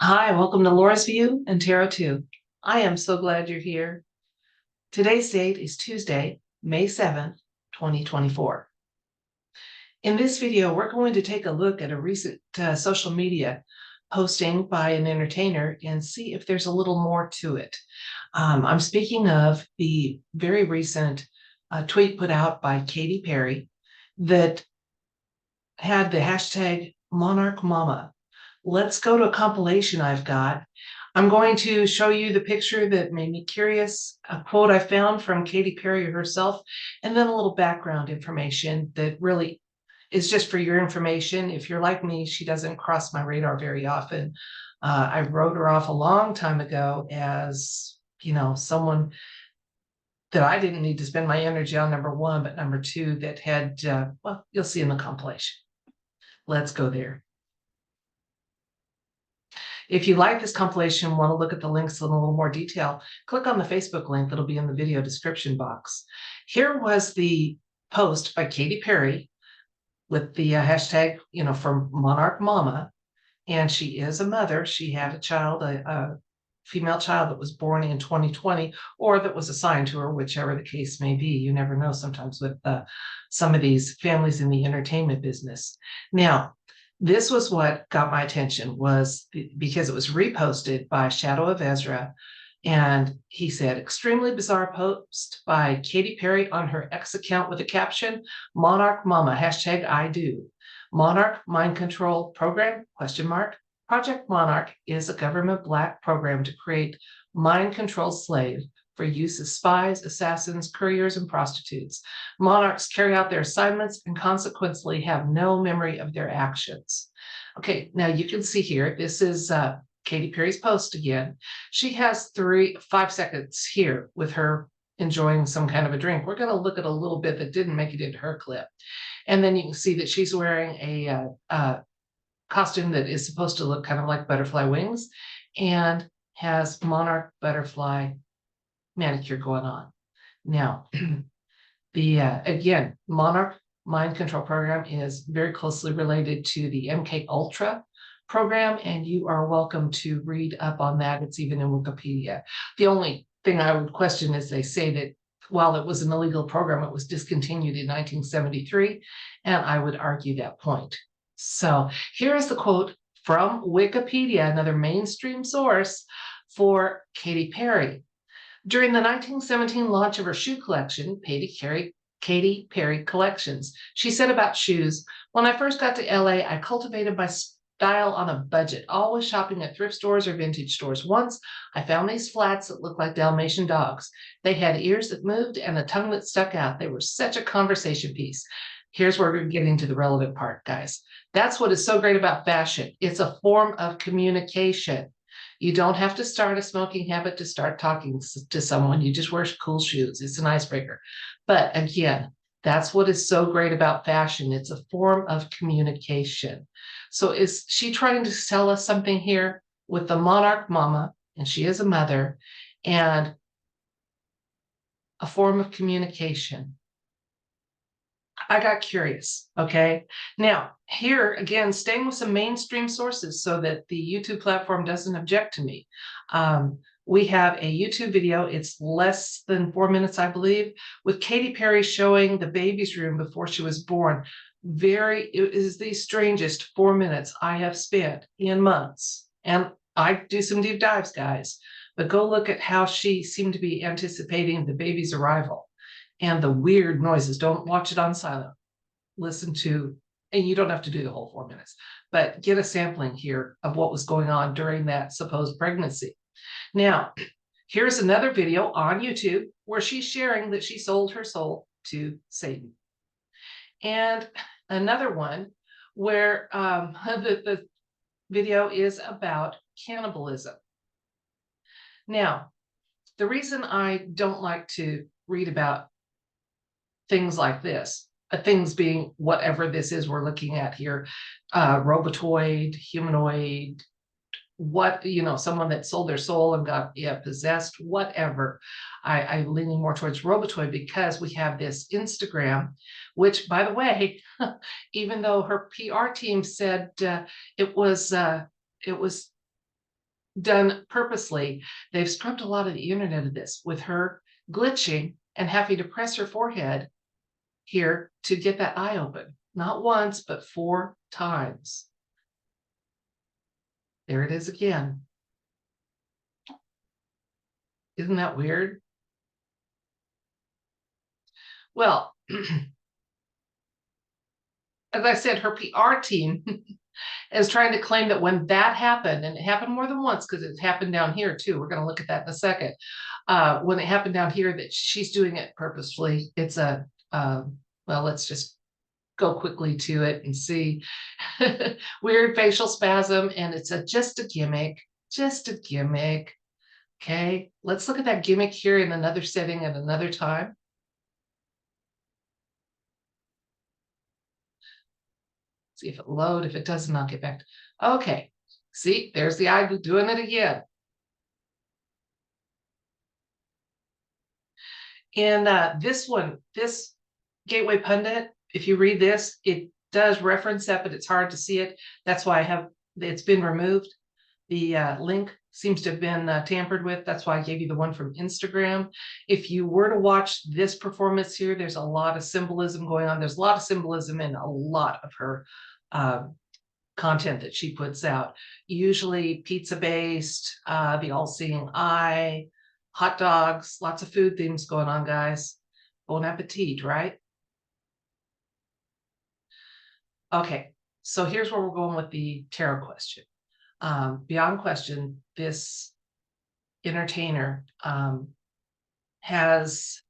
Hi, welcome to Laura's View and Tarot 2. I am so glad you're here. Today's date is Tuesday, May 7th, 2024. In this video, we're going to take a look at a recent social media posting by an entertainer and see if there's a little more to it. I'm speaking of the very recent tweet put out by Katy Perry that had the hashtag Monarch Mama. Let's go to a compilation I've got. I'm going to show you the picture that made me curious, a quote I found from Katy Perry herself, and then a little background information that really is just for your information. If you're like me, she doesn't cross my radar very often. I wrote her off a long time ago as, someone that I didn't need to spend my energy on, number one, but number two, that had, well, you'll see in the compilation. Let's go there. If you like this compilation and want to look at the links in a little more detail, click on the Facebook link that'll be in the video description box. Here was the post by Katy Perry with the hashtag, from Monarch Mama, and she is a mother. She had a child, a female child that was born in 2020, or that was assigned to her, whichever the case may be. You never know sometimes with some of these families in the entertainment business. Now, this was what got my attention, was because it was reposted by Shadow of Ezra. And he said, extremely bizarre post by Katy Perry on her X account with a caption, Monarch Mama, hashtag I do. Monarch Mind Control Program, question mark. Project Monarch is a government black program to create mind control slaves for use as spies, assassins, couriers, and prostitutes. Monarchs carry out their assignments and consequently have no memory of their actions. Okay, now you can see here, this is Katy Perry's post again. She has 5 seconds here with her enjoying some kind of a drink. We're going to look at a little bit that didn't make it into her clip. And then you can see that she's wearing a costume that is supposed to look kind of like butterfly wings and has monarch butterfly manicure going on. Now, the again, Monarch Mind Control Program is very closely related to the MK Ultra program, and you are welcome to read up on that. It's even in Wikipedia. The only thing I would question is they say that while it was an illegal program, it was discontinued in 1973, and I would argue that point. So here is the quote from Wikipedia, another mainstream source for Katy Perry. During the 1917 launch of her shoe collection, Katy Perry Collections, she said about shoes, when I first got to LA, I cultivated my style on a budget, always shopping at thrift stores or vintage stores. Once, I found these flats that looked like Dalmatian dogs. They had ears that moved and a tongue that stuck out. They were such a conversation piece. Here's where we're getting to the relevant part, guys. That's what is so great about fashion. It's a form of communication. You don't have to start a smoking habit to start talking to someone. You just wear cool shoes. It's an icebreaker. But again, that's what is so great about fashion. It's a form of communication. So is she trying to tell us something here with the Monarch Mama, and she is a mother, and a form of communication? I got curious. Okay. Now, here again, staying with some mainstream sources so that the YouTube platform doesn't object to me. We have a YouTube video. It's less than 4 minutes, I believe, with Katy Perry showing the baby's room before she was born. It is the strangest 4 minutes I have spent in months. And I do some deep dives, guys, but go look at how she seemed to be anticipating the baby's arrival. And the weird noises. Don't watch it on silent. Listen to, and you don't have to do the whole 4 minutes, but get a sampling here of what was going on during that supposed pregnancy. Now, here's another video on YouTube where she's sharing that she sold her soul to Satan. And another one where the video is about cannibalism. Now, the reason I don't like to read about things like this, things being whatever this is we're looking at here, robotoid, humanoid, someone that sold their soul and got possessed, whatever. I'm leaning more towards robotoid because we have this Instagram, which, by the way, even though her PR team said it was done purposely. They've scrubbed a lot of the internet of this with her glitching and having to press her forehead here to get that eye open. Not once, but 4 times. There it is again. Isn't that weird? Well, as I said, her PR team is trying to claim that when that happened, and it happened more than once because it happened down here too. We're going to look at that in a second. When it happened down here, that she's doing it purposefully. It's a, well, let's just go quickly to it and see. Weird facial spasm, and it's just a gimmick, just a gimmick. Okay, let's look at that gimmick here in another setting at another time. See if it load. If it doesn't, I'll get back to, okay. See, there's the eye doing it again. And this one, this Gateway Pundit, if you read this, it does reference that, but it's hard to see it. That's why it's been removed. The link seems to have been tampered with. That's why I gave you the one from Instagram. If you were to watch this performance here, there's a lot of symbolism going on. There's a lot of symbolism in a lot of her content that she puts out. Usually pizza-based, the all-seeing eye, hot dogs, lots of food themes going on, guys. Bon appetit, right? Okay, so here's where we're going with the tarot question. Beyond question, this entertainer has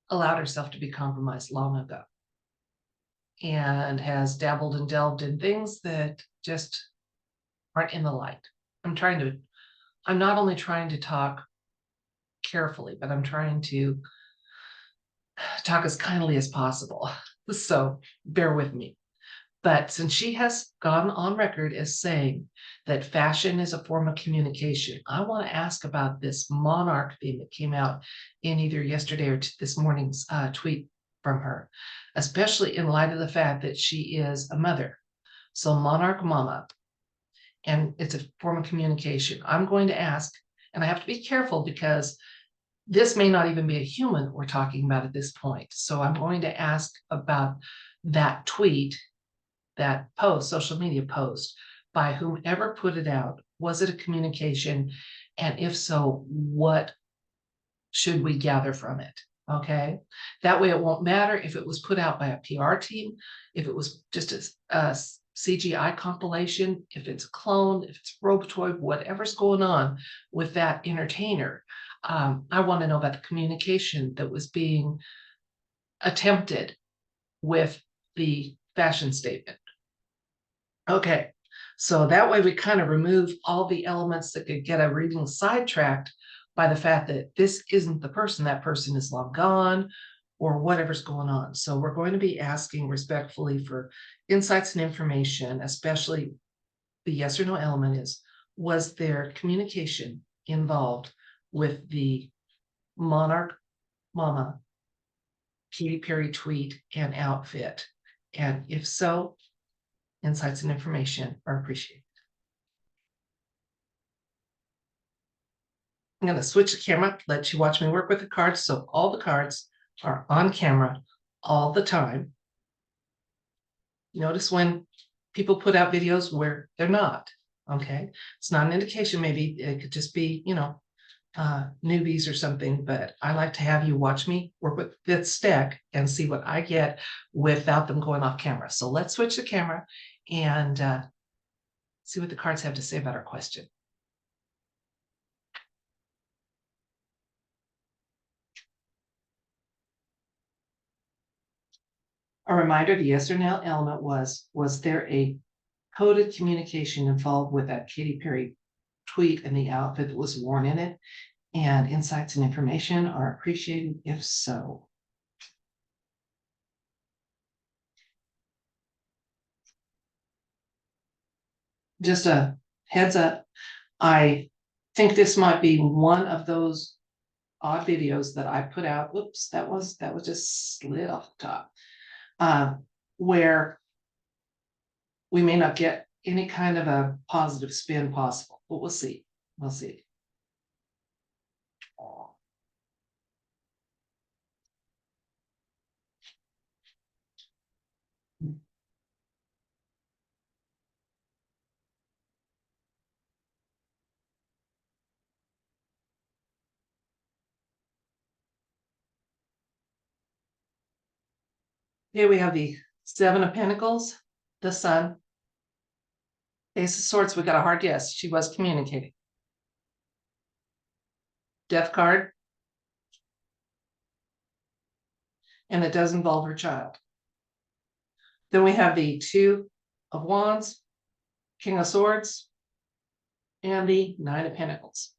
allowed herself to be compromised long ago and has dabbled and delved in things that just aren't in the light. I'm not only trying to talk carefully, but I'm trying to talk as kindly as possible. So bear with me. But since she has gone on record as saying that fashion is a form of communication, I want to ask about this monarch theme that came out in either yesterday or this morning's tweet from her, especially in light of the fact that she is a mother. So monarch mama, and it's a form of communication. I'm going to ask, and I have to be careful because this may not even be a human we're talking about at this point. So I'm going to ask about that tweet, that post, social media post, by whomever put it out. Was it a communication? And if so, what should we gather from it? Okay, that way it won't matter if it was put out by a PR team, if it was just a CGI compilation, if it's a clone, if it's Robotoid, whatever's going on with that entertainer. I want to know about the communication that was being attempted with the fashion statement. Okay, so that way we kind of remove all the elements that could get a reading sidetracked by the fact that this isn't the person, that person is long gone, or whatever's going on. So we're going to be asking respectfully for insights and information, especially the yes or no element is, was there communication involved with the monarch mama Katy Perry tweet and outfit? And if so, insights and information are appreciated. I'm going to switch the camera, let you watch me work with the cards. So all the cards are on camera all the time. Notice when people put out videos where they're not, okay? It's not an indication, maybe it could just be, newbies or something, but I like to have you watch me work with this deck and see what I get without them going off camera. So let's switch the camera and see what the cards have to say about our question. A reminder, the yes or no element was there a coded communication involved with that Katy Perry tweet and the outfit that was worn in it? And insights and information are appreciated if so. Just a heads up, I think this might be one of those odd videos that I put out. Whoops, that was just slid off the top. Where we may not get any kind of a positive spin possible, but we'll see. We'll see. Here we have the Seven of Pentacles, the Sun, Ace of Swords. We got a hard yes. She was communicating. Death card. And it does involve her child. Then we have the Two of Wands, King of Swords, and the Nine of Pentacles.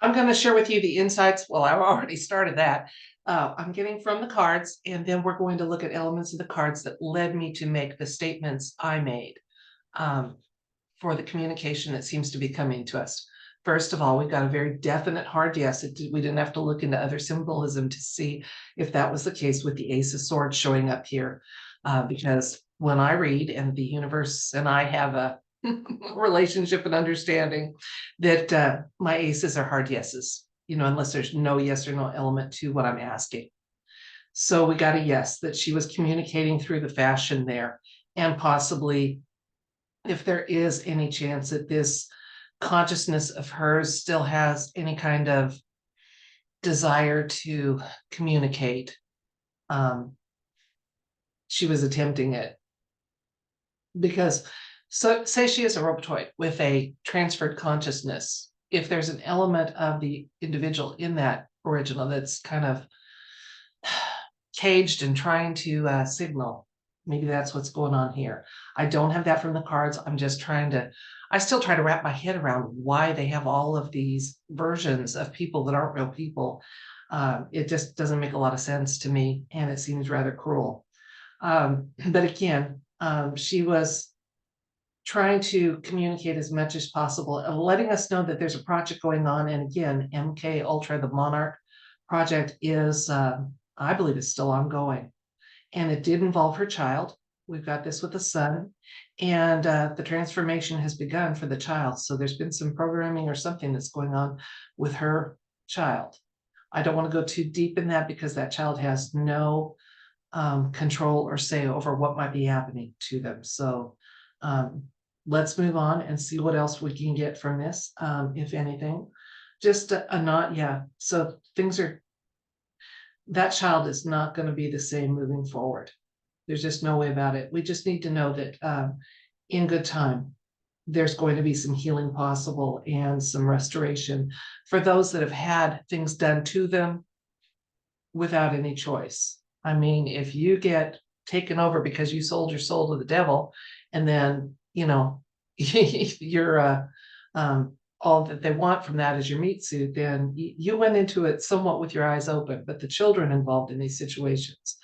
I'm going to share with you the insights. Well, I've already started that. I'm getting from the cards, and then we're going to look at elements of the cards that led me to make the statements I made for the communication that seems to be coming to us. First of all, we've got a very definite hard yes. We didn't have to look into other symbolism to see if that was the case with the Ace of Swords showing up here. Because when I read, and the universe and I have a relationship and understanding, that my aces are hard yeses, unless there's no yes or no element to what I'm asking. So we got a yes, that she was communicating through the fashion there, and possibly if there is any chance that this consciousness of hers still has any kind of desire to communicate, she was attempting it. Because say she is a robotoid with a transferred consciousness, if there's an element of the individual in that original that's kind of caged and trying to signal, maybe that's what's going on here. I don't have that from the cards. I'm just I still try to wrap my head around why they have all of these versions of people that aren't real people. It just doesn't make a lot of sense to me, and it seems rather cruel. But again, she was trying to communicate as much as possible, letting us know that there's a project going on. And again, MK Ultra, the Monarch project, is, I believe it's still ongoing. And it did involve her child. We've got this with the Sun, and the transformation has begun for the child. So there's been some programming or something that's going on with her child. I don't want to go too deep in that because that child has no control or say over what might be happening to them. So let's move on and see what else we can get from this, if anything. Just a nod, yeah. So that child is not going to be the same moving forward. There's just no way about it. We just need to know that in good time, there's going to be some healing possible and some restoration for those that have had things done to them without any choice. I mean, if you get taken over because you sold your soul to the devil, and then, you're all that they want from that is your meat suit, then you went into it somewhat with your eyes open. But the children involved in these situations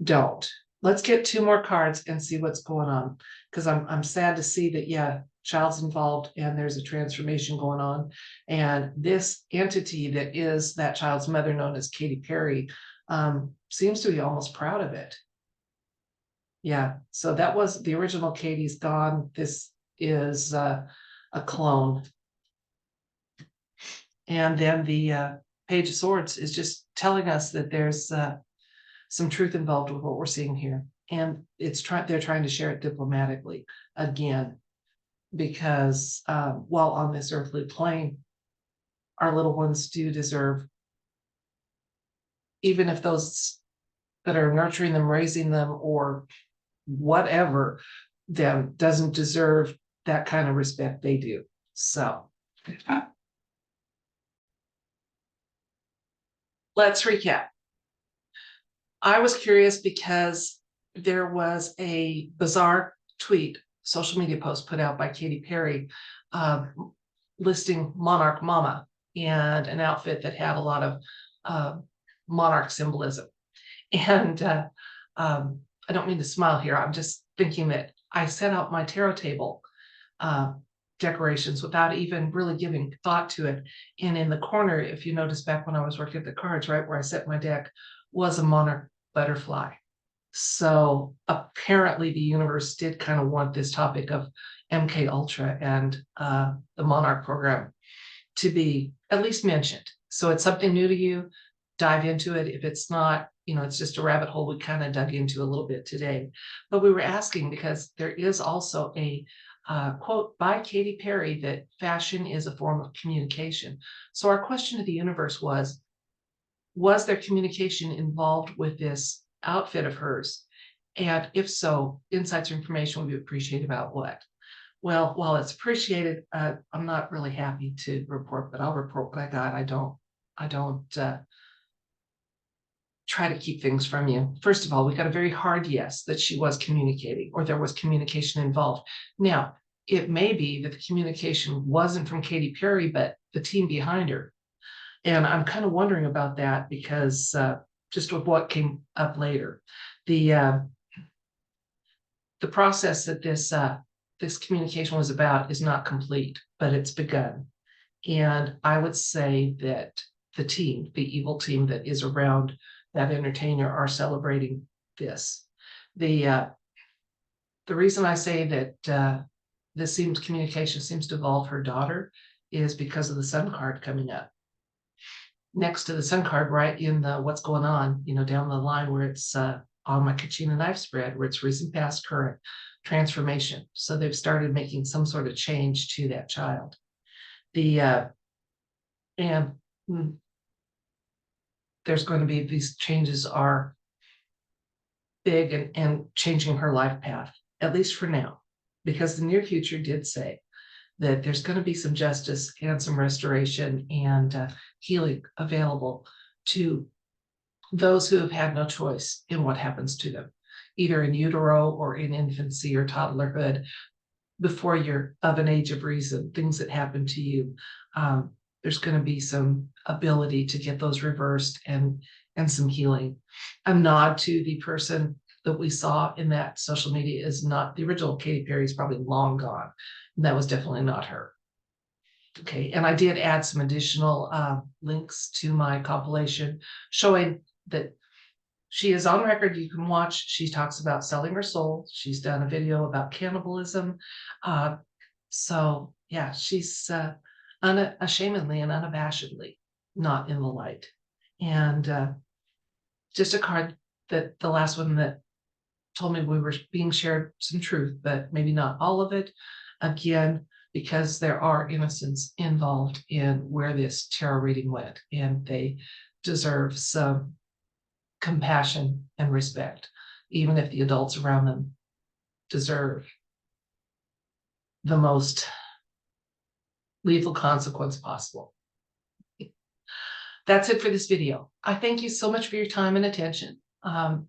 don't. Let's get two more cards and see what's going on, because I'm sad to see that, yeah, child's involved and there's a transformation going on. And this entity that is that child's mother, known as Katy Perry, seems to be almost proud of it. Yeah, so that was the original. Katy's gone. This is a clone. And then the Page of Swords is just telling us that there's some truth involved with what we're seeing here. And they're trying to share it diplomatically again, because while on this earthly plane, our little ones do deserve, even if those that are nurturing them, raising them, or whatever, them doesn't deserve that kind of respect, they do. So let's recap. I was curious because there was a bizarre tweet, social media post put out by Katy Perry, listing Monarch Mama and an outfit that had a lot of monarch symbolism. And I don't mean to smile here. I'm just thinking that I set out my tarot table decorations without even really giving thought to it. And in the corner, if you notice back when I was working at the cards, right where I set my deck, was a monarch butterfly. So apparently the universe did kind of want this topic of MK Ultra and the Monarch program to be at least mentioned. So it's something new to you, dive into it. If it's not, it's just a rabbit hole we kind of dug into a little bit today. But we were asking because there is also a quote by Katy Perry that fashion is a form of communication. So our question to the universe was there communication involved with this outfit of hers? And if so, insights or information would be appreciated about what? Well, while it's appreciated, I'm not really happy to report, but I'll report what I got. I don't try to keep things from you. First of all, we got a very hard yes that she was communicating or there was communication involved. Now, it may be that the communication wasn't from Katy Perry, but the team behind her. And I'm kind of wondering about that because just with what came up later, the process that this communication was about is not complete, but it's begun. And I would say that the team, the evil team that is around that entertainer, are celebrating this. The reason I say that this communication seems to involve her daughter is because of the Sun card coming up. Next to the Sun card, right in the what's going on, down the line where it's on my Kachina knife spread, where it's recent, past, current, transformation. So they've started making some sort of change to that child. There's going to be, these changes are big and changing her life path, at least for now, because the near future did say that there's going to be some justice and some restoration and healing available to those who have had no choice in what happens to them, either in utero or in infancy or toddlerhood, before you're of an age of reason, things that happen to you. There's going to be some ability to get those reversed and some healing. A nod to the person that we saw in that social media is not the original Katy Perry, is probably long gone. And that was definitely not her. Okay, and I did add some additional links to my compilation showing that she is on record. You can watch. She talks about selling her soul. She's done a video about cannibalism. So yeah, she's unashamedly and unabashedly not in the light. And just a card that the last one that told me we were being shared some truth, but maybe not all of it. Again, because there are innocents involved in where this tarot reading went, and they deserve some compassion and respect, even if the adults around them deserve the most lethal consequence possible. That's it for this video. I thank you so much for your time and attention.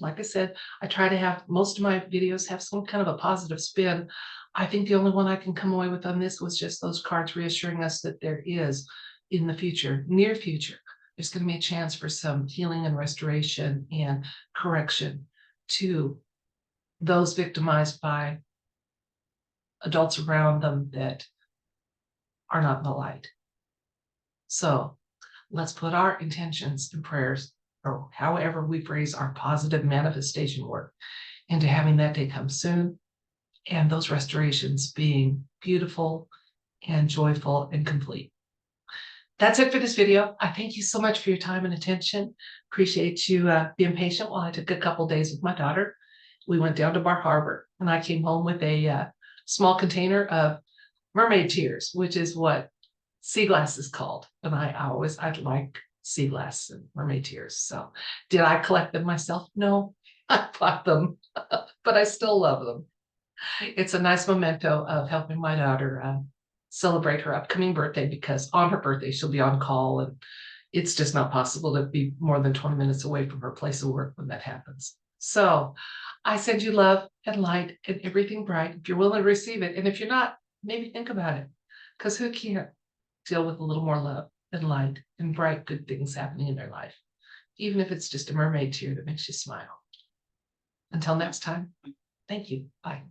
Like I said, I try to have most of my videos have some kind of a positive spin. I think the only one I can come away with on this was just those cards reassuring us that there is, in the future, near future, there's going to be a chance for some healing and restoration and correction to those victimized by adults around them that are not in the light. So let's put our intentions and prayers, or however we phrase our positive manifestation work, into having that day come soon, and those restorations being beautiful and joyful and complete. That's it for this video. I thank you so much for your time and attention. Appreciate you being patient while I took a couple days with my daughter. We went down to Bar Harbor, and I came home with a small container of mermaid tears, which is what sea glass is called. And I'd like sea glass and mermaid tears. So did I collect them myself? No, I bought them, but I still love them. It's a nice memento of helping my daughter celebrate her upcoming birthday, because on her birthday, she'll be on call, and it's just not possible to be more than 20 minutes away from her place of work when that happens. So I send you love and light and everything bright, if you're willing to receive it. And if you're not, maybe think about it, because who can't deal with a little more love and light and bright, good things happening in their life, even if it's just a mermaid tear that makes you smile. Until next time, thank you. Bye.